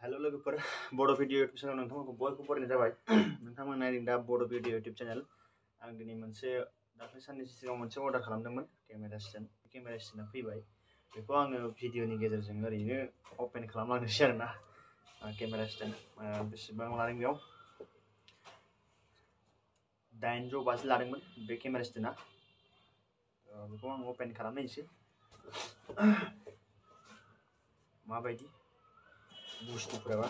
Hello लोगोफोर बड' video YouTube channel नोंथांमोनखौ बयखौबो बरायनाय जाबाय। नोंथांमोना नायदों दा बड' भिडिअ इउटुब चेनेल। आं दिनै मोनसे दाख्लै साननैसो सिगाङाव मोनसे अर्डार खालामदोंमोन केमेरा स्टेन्ड। केमेरा स्टेन्डआ फैबाय। बेखौ आङो भिडिअनि गेजेरजों ओरैनो अपेन खालामलांनोसै आरोना। केमेरा स्टेन्ड बेसेबां लादों बेयाव 800 बासो लादोंमोन बे केमेरा स्टेन्डआ। बेखौ आं अपेन खालामनायसै माबायदि बुस्थुफोरा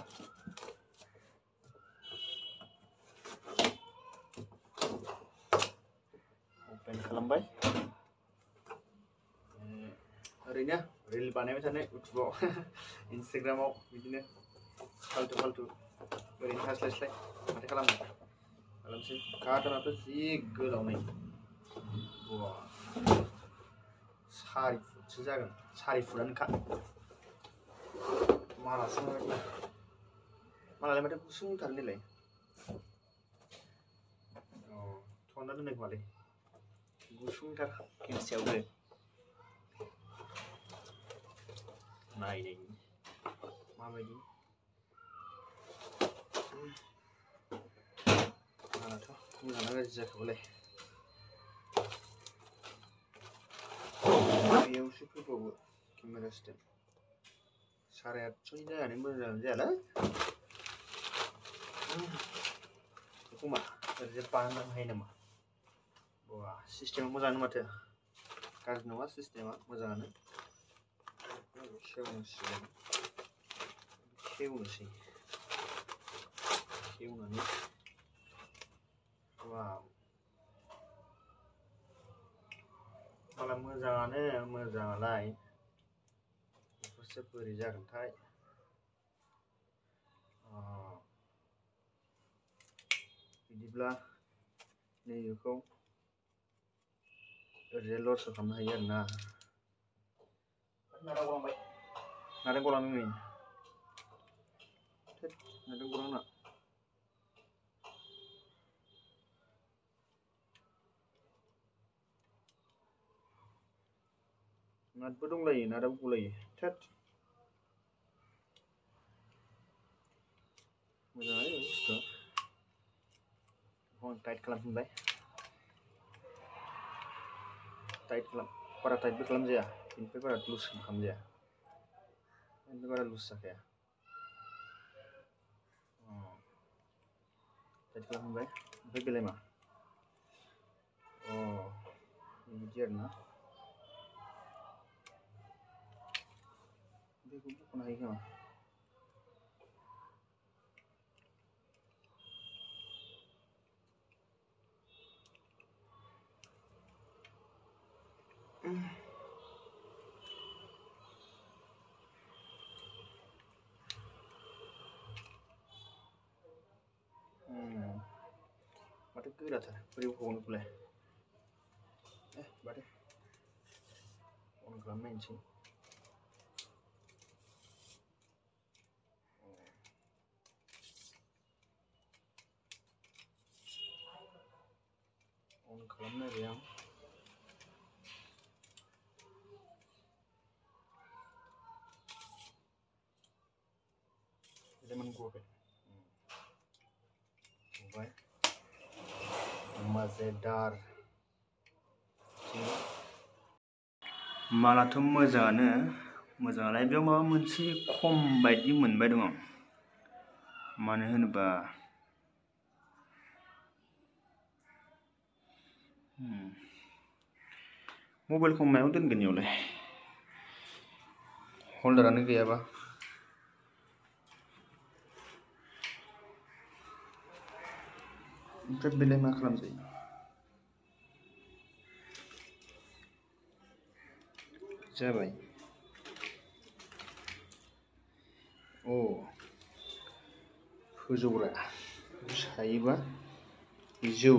अपेन खालामबाय। ओरैनो रिल बानायबाय थानाय इउटुबाव इन्स्टाग्रामाव बिदिनो फाल्तु फाल्तु ओरैनो थास्लायस्लाय माथो खालामसै। कार्टनाथ' जि गोलाव नै 4 फुटसो जागोन, 4 फुटानोखा। मालासो मालाय माथो गुसुंथार नैलाय। थनना दोननाय खोमालै गुसुंथार खेनसेयावनो। नायनाय माबायदि आंनाथ' मोजांना गाज्रि जाखोबालाय। बेयावसो फैबावो केमेरा स्टेन्ड 850 जायानो मोजां जायालै। बेखौ मा ओरैनो बानायनो हायो नामा? सिस्टेमा मोजाङानो माथो, गाज्रि नङा सिस्टेमा, मोजाङानो। खेवनोसै खेवनानै माला मोजाङानो मोजाङालाय। बेफोरसो बोरै जागोनथाय। बिदिब्ला नैबेखौ ओरैजाय लरसो खालामनो हायो आरोना। नारें गलांबाय नै नारें गलांना नाटबो दंलायो, नाटआबो गलायो। मोजाङानो बुस्थुआ। बेखौ आं टाइट खालामफिनबाय। टाइट खालाम, बारा टाइटबो खालामजाया, बेनिफ्राय बारा लुजबो खालामजाया, बेनिफ्राय बारा लुज जाखाया। टाइट खालामफिनबाय। ओमफ्राय बेलाय मा? बिदि आरोना। बेखौ बख'नो हायो खोमा। माथो गोराथार, बोरै बख'गोन बेखौलाय? माथो अन खालामनायनोसै। अन खालामनायबाय आं। लेमन गवाखै गबाय। मजेदार। मालाथ' मोजाङानो मोजाङालाय। बेयाव माबा मोनसे खम बायदि मोनबाय दं आं। मानो होनोबा मबाइलखौ मायाव दोनगोन इयावलाय? हल्दारानो गैयाबा। ओमफ्राय बेलाय मा खालामजायो? जाबाय। फोजौग्रा सायोबा जौ।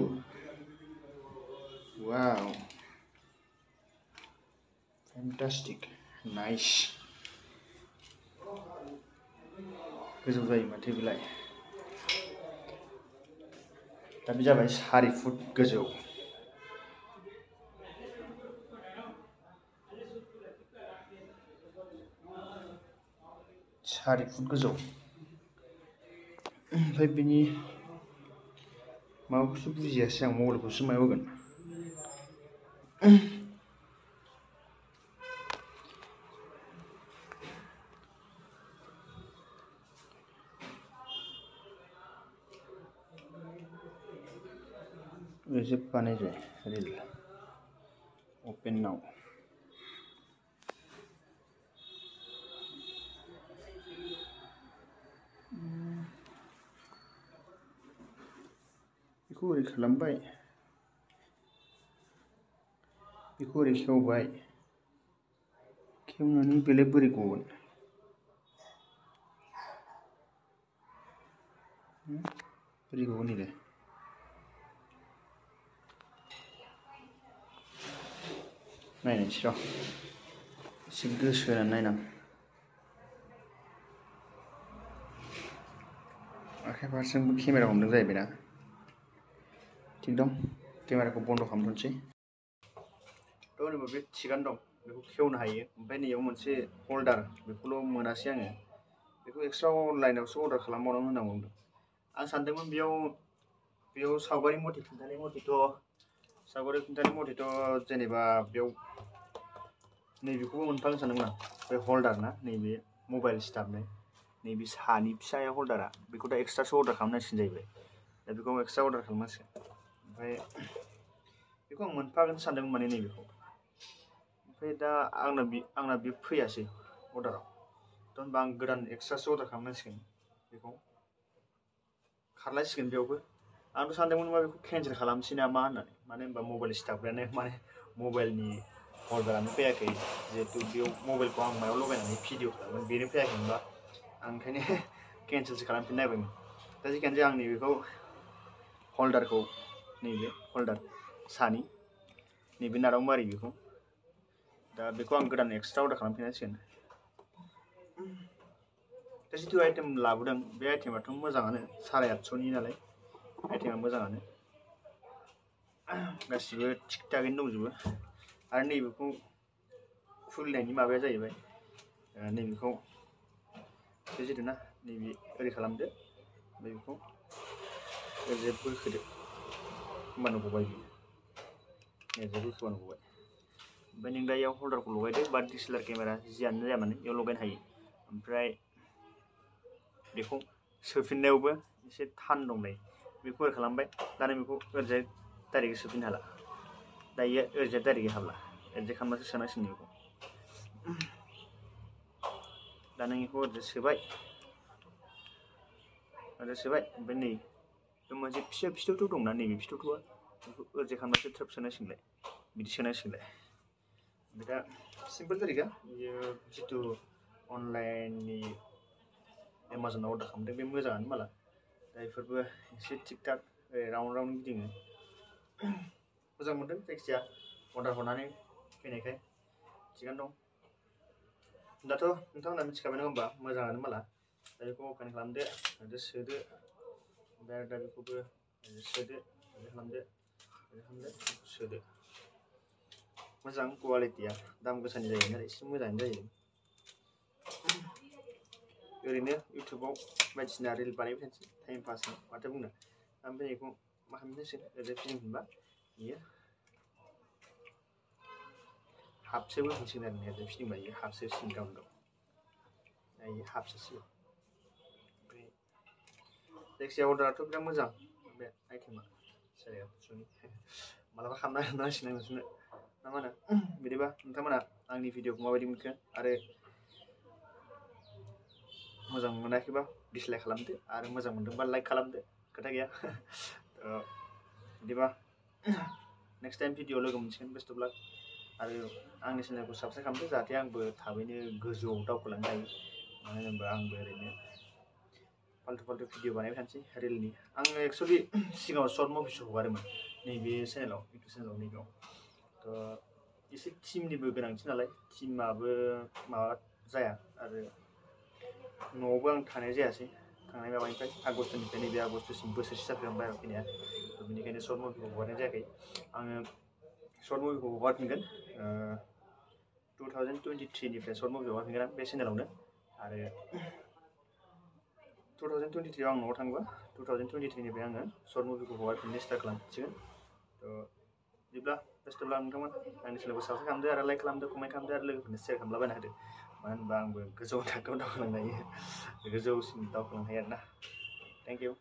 वाव, फैन्टास्टिक, नाइस। गोजौ जायो माथो बेलाय। दा बे जाबाय 4 फुट गोजौ। 4 फुट गोजौ। ओमफ्राय बिनि माबाखौसो बुजियासै आं मबाइलखौसो मायाव होगोन रिजिप बानायबाय रिल अपेन नाउ बेखौ ओरै खालामबाय बेखौ ओरै खेवबाय खेवनानै बेलाय बोरै गगोन बोरै गगोन इलाय नायनायसै र' एसे गोसो होनानै नायनां आखाइ फारसेजोंबो केमेरा हमदों जाहैबाय ना थिग दं केमेराखौ बन्द खालामथ'नोसै थ' होनोबा बे थिगानो दं बेखौ खेवनो हायो ओमफ्राय नैयाव मोनसे होल्डार बेखौल' मोनासै आङो बेखौ एक्सट्रा अनलाइनावसो अर्डार खालामबावनांगौ होनना बुंदों आं सानदोंमोन बेयाव सावगारि मथे खिन्थानाय मथेथ' जेनेबा बेयाव नैबेखौबो मोनफागोन सानदोंमोन आं बे होल्डार ना नैबे मबाइल सिथाबनाय नैबे सानि फिसाया होल्डारा बेखौ दा एक्सट्रासो अर्डार खालामनांसिगोन जाहैबाय दा बेखौ एक्सट्रा अर्डार खालामनांसिगोन ओमफ्राय बेखौ आं मोनफागोन सानदोंमोन माने नैबेखौ ओमफ्राय दा आंना बे फैयासै अर्डाराव थ' होनबा आं गोदान एक्सट्रासो अर्डार खालामनांसिगोन बेखौ खारलायसिगोन बेयावबो आंथ' सानदोंमोन मा बेखौ केन्सेल खालामसै नामा होननानै मानो होनबा मबाइल सिथाबग्रायानो माने मबाइलनि होल्डारानो फैयाखै जिहेतु बेयाव मबाइलखौ आं मायाव लगायनानै भिडिअ खालामगोन बेनो फैयाखैमोनबा आं ओंखायनो केन्सेलसो खालामफिननो नागिरबायमोन दा जिखियानो जाया आं नैबेखौ होल्डारखौ नैबे होल्डार सानि नैबे नारावमारि बेखौ दा बेखौ आं गोदान एक्सट्रा अर्डार खालामफिननांसिगोन दा जिथु आइटेम लाबोदों बे आइटेमाथ' मोजाङानो 850नि नालाय आइटेमा मोजाङानो गासिबो थिग थागैनो दंजोबो आरो नैबेखौ खुलिनायनि माबाया जाहैबाय नैबेखौ बे जिथु ना नैबे ओरै खालामदो ओमफ्राय बेखौ ओरैजाय बोखोदो होमबानो गबाय बियो ओरैजाय बोखोबानो गबाय ओमफ्राय नों दा इयाव होल्डारखौ लगायदो बा डिएसएलआर केमेरा जियानो जाया मानो इयाव लगायनो हायो ओमफ्राय बेखौ सोफिननायावबो एसे थान दंलाय बेखौ ओरै खालामबाय दा नों बेखौ ओरैजाय डाइरेक्ट सोफिननो हाला दा इयो ओरैजाय डाइरेक्ट हाबला ओरैजाय खालामनासो सोनांसिगोन बेखौ दा नों बेखौ ओरैजाय सोबाय ओमफ्राय नै बे मोनसे फिथौथ' दंना नैबे फिथौथ'आ बेखौ ओरैजाय खालामनासो ट्रेप सोनांसिगोनलाय बिदि सोनांसिगोनलाय ओमफ्राय दा सिम्पोल तरिका बियो जिथु अनलाइननि एमाजनाव अर्डार खालामदों बे मोजाङानो माला दा बेफोरबो एसे थिग थाक राउन्ड गिदिङो मोजां मोनदों जायखिजाया अर्डार हरनानै फैनायखाय थिगानो दं दाथ' नोंथांमोना मिथिखाबाय नङा होमबा मोजाङानो माला दा बेखौ अपेन खालामदो ओरैजाय सोदो ओमफ्राय दा बेखौबो सोदो ओरैजाय खालामदो सोदो मोजां क्वालिटिया दाम गोसानि जायो नालाय एसे मोजाङानो जायो ओरैनो इउटुबाव बायदिसिना रिल बानायबाय थानोसै टाइम पासनि माथो बुंनो ओमफ्राय बेखौ मा खालामनोसै ओरैजाय फिदिंफिनबा बियो हाफसो बोफिनसिगोन आरो ओरैजाय फिदिंबा बियो हाफसो सिन गावनो गाव दा बियो हाफसोसिगोन ओमफ्राय जायखिजाया अर्डाराथ' बिराद मोजां बे आइटेमा 850नि मालाबा खालामना होनांसिगोन आं नोंसोरनो ना मा होनो बिदिबा नोंथांमोना आंनि भिडिअखौ माबायदि मोनखो आरो मोजां मोनाखैबा डिसलाइक खालामदो आरो मोजां मोनदोंबा लाइक खालामदो खोथा गैया बिदिबा नेक्स्ट टाइम भिडिअ लोगो मोनसिगोन बेस्ट अफ लाक आरो आंनि चेनेलखौ साबस्क्राइब खालामदो जाहाथे आंबो थाबैनो गोजौआव दावखोलांनो हायो मानो होनोबा आंबो ओरैनो फाल्थु भिडिअ बानायबाय थानोसै रिलनि आङो एक्सुवेलि सिगाङाव सर्ट मुभिसो हगारोमोन नैबे चेनेलाव इउटुब चेनेलाव नैबेयाव थ' एसे टिमनिबो गोनांथि नालाय टिमाबो माबा जाया आरो न'आवबो आं थानाय जायासै थांनाय माबानिफ्राय आगष्टनिफ्राय नैबे आगष्टसिम बोसोरसे जाखो आं बाहेरायाव फैनाया थ' बेनिखायनो सर्ट मुभिखौ हगारनाय जायाखै आङो सर्ट मुभिखौ हगारफिनगोन 2023निफ्राय सर्ट मुभि हगारफिनगोन आं बे चेनेलावनो आरो 2023 आं न'आव थांबा 2023 निफ्राय आङो सर्ट मुभिखौ हगारफिननो स्टार्ट खालामसिगोन। बिदिब्ला बेस्ट अफ लाक नोंथांमोन, आंनि चेनेलखौ साबस्क्राइब खालामदो आरो लाइक खालामदो, कमेन्ट खालामदो आरो लोगोफोरनो शेयार खालामलाबायना होदो। मानो होनबा आंबो गोजौ थाखोआव दावखोलांनो हायो, गोजौसिम दावखोलांनो हायो आरोना। Thank you.